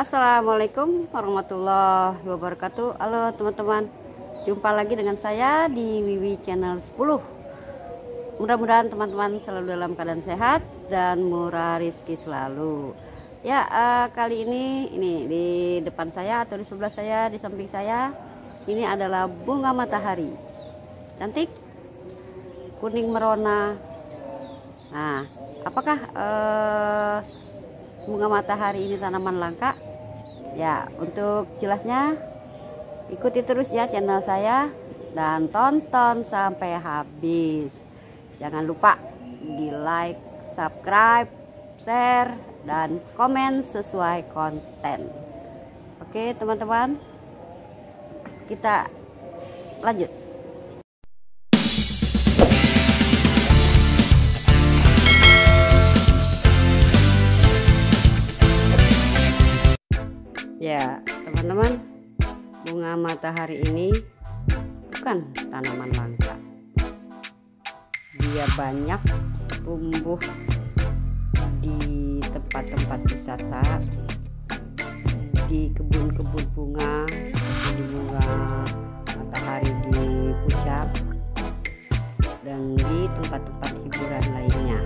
Assalamualaikum warahmatullahi wabarakatuh. Halo teman-teman, jumpa lagi dengan saya di Wiwi Channel 10. Mudah-mudahan teman-teman selalu dalam keadaan sehat dan murah rezeki selalu. Ya, kali ini di depan saya atau di sebelah saya, di samping saya, ini adalah bunga matahari. Cantik, kuning merona. Nah, apakah bunga matahari ini tanaman langka? Ya, untuk jelasnya ikuti terus ya channel saya dan tonton sampai habis. Jangan lupa di like, subscribe, share, dan komen sesuai konten. Oke teman-teman, kita lanjut. Ya teman-teman, bunga matahari ini bukan tanaman langka. Dia banyak tumbuh di tempat-tempat wisata, di kebun-kebun bunga, di bunga matahari di puncak, dan di tempat-tempat hiburan lainnya.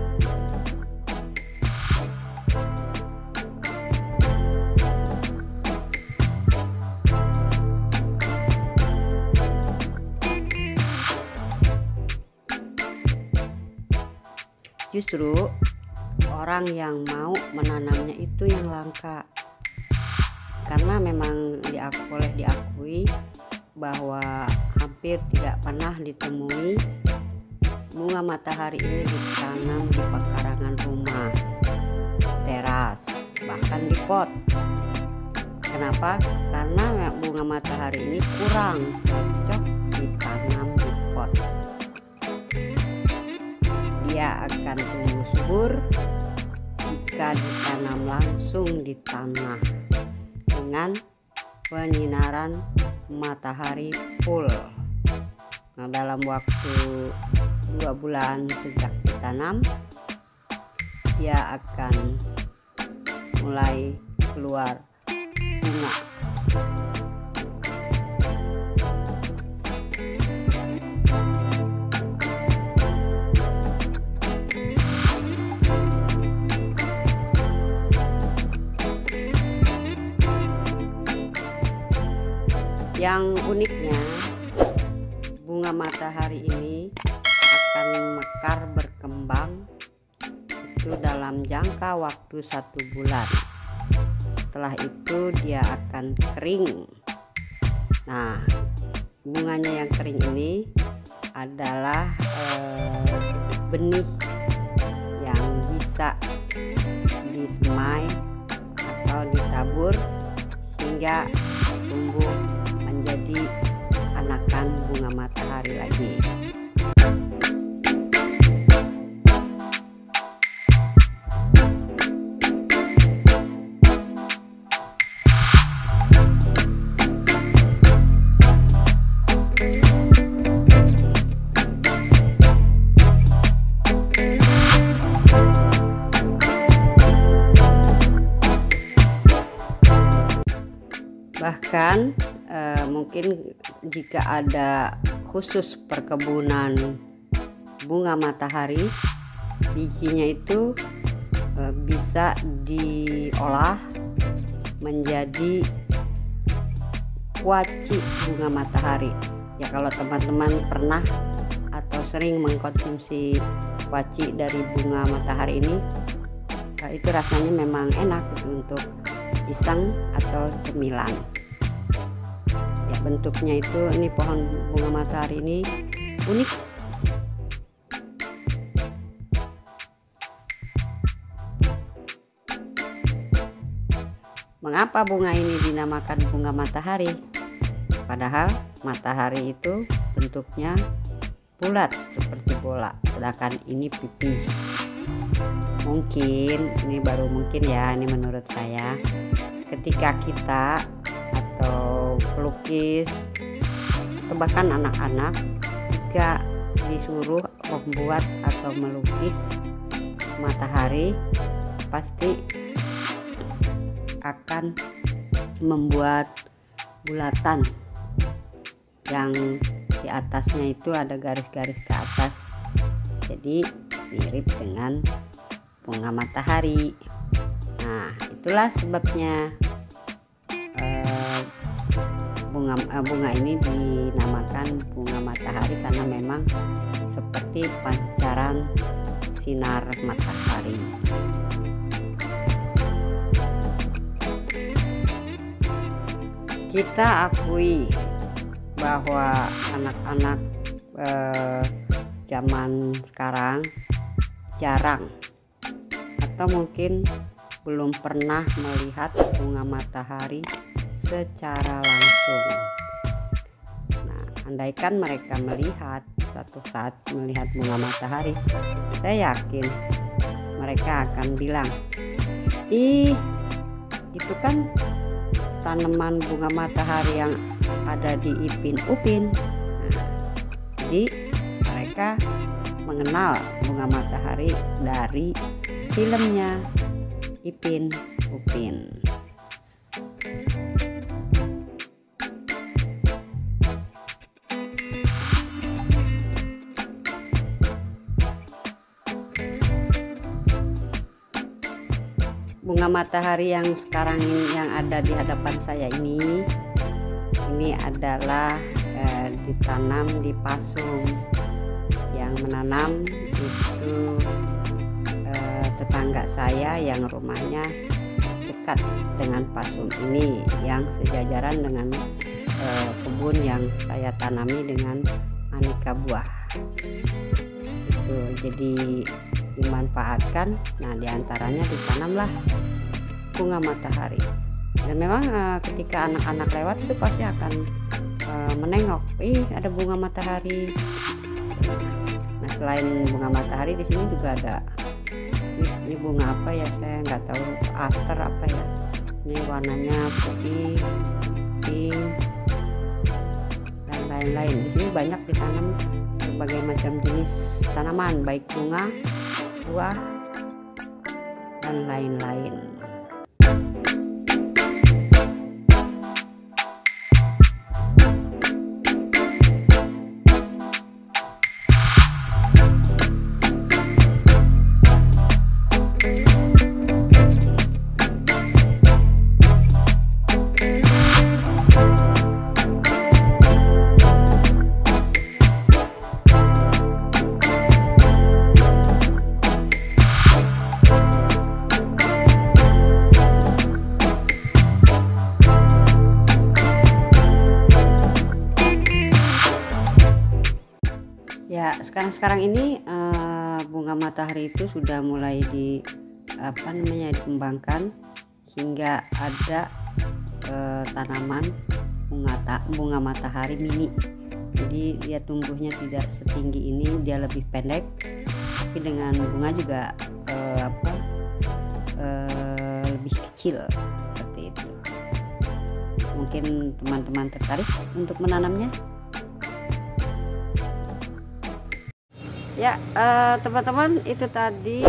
Justru orang yang mau menanamnya itu yang langka, karena memang boleh diakui bahwa hampir tidak pernah ditemui bunga matahari ini ditanam di pekarangan rumah, teras, bahkan di pot. Kenapa? Karena bunga matahari ini kurang cocok ditanam di pot. Dia akan tumbuh subur jika ditanam langsung di tanah dengan penyinaran matahari full. Nah, dalam waktu 2 bulan sejak ditanam, dia akan mulai keluar bunga. Yang uniknya, bunga matahari ini akan mekar berkembang itu dalam jangka waktu 1 bulan. Setelah itu dia akan kering. Nah, bunganya yang kering ini adalah benih yang bisa disemai atau ditabur hingga tumbuh menjadi anakan bunga matahari lagi. Bahkan mungkin jika ada khusus perkebunan bunga matahari, bijinya itu bisa diolah menjadi kuaci bunga matahari. Ya, kalau teman-teman pernah atau sering mengkonsumsi kuaci dari bunga matahari ini, itu rasanya memang enak gitu untuk pisang atau cemilan. Ya, bentuknya itu, ini pohon bunga matahari ini unik. Mengapa bunga ini dinamakan bunga matahari? Padahal matahari itu bentuknya bulat seperti bola, sedangkan ini pipih. Mungkin ini baru mungkin ya, ini menurut saya, ketika kita atau pelukis atau bahkan anak-anak jika disuruh membuat atau melukis matahari, pasti akan membuat bulatan yang di atasnya itu ada garis-garis ke atas, jadi mirip dengan bunga matahari. Nah, itulah sebabnya bunga ini dinamakan bunga matahari, karena memang seperti pancaran sinar matahari. Kita akui bahwa anak-anak zaman sekarang jarang atau mungkin belum pernah melihat bunga matahari secara langsung. Nah, andaikan mereka melihat suatu saat melihat bunga matahari, saya yakin mereka akan bilang, ih, itu kan tanaman bunga matahari yang ada di Ipin Upin. Nah, jadi mereka mengenal bunga matahari dari filmnya Ipin Upin. Bunga matahari yang sekarang ini yang ada di hadapan saya ini adalah ditanam di pasung. Yang menanam itu tetangga saya yang rumahnya dekat dengan pasung ini, yang sejajaran dengan kebun yang saya tanami dengan aneka buah. Itu jadi dimanfaatkan. Nah, diantaranya ditanamlah bunga matahari, dan memang ketika anak-anak lewat itu pasti akan menengok, ada bunga matahari. Nah, selain bunga matahari di sini juga ada ini bunga apa ya, saya nggak tahu, aster apa ya, ini warnanya putih, pink, dan lain-lain. Di sini banyak ditanam berbagai macam jenis tanaman, baik bunga, buah, dan lain-lain. Ya, sekarang ini bunga matahari itu sudah mulai dikembangkan hingga ada tanaman bunga matahari mini. Jadi dia tumbuhnya tidak setinggi ini, dia lebih pendek, tapi dengan bunga juga lebih kecil seperti itu. Mungkin teman-teman tertarik untuk menanamnya. Ya, teman-teman, itu tadi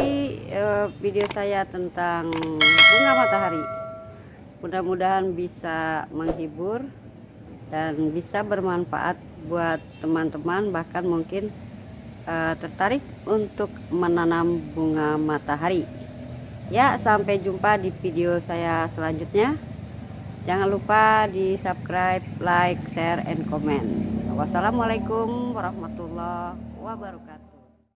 video saya tentang bunga matahari. Mudah-mudahan bisa menghibur dan bisa bermanfaat buat teman-teman, bahkan mungkin tertarik untuk menanam bunga matahari. Ya, sampai jumpa di video saya selanjutnya. Jangan lupa di subscribe, like, share, and comment. Wassalamualaikum warahmatullahi wabarakatuh.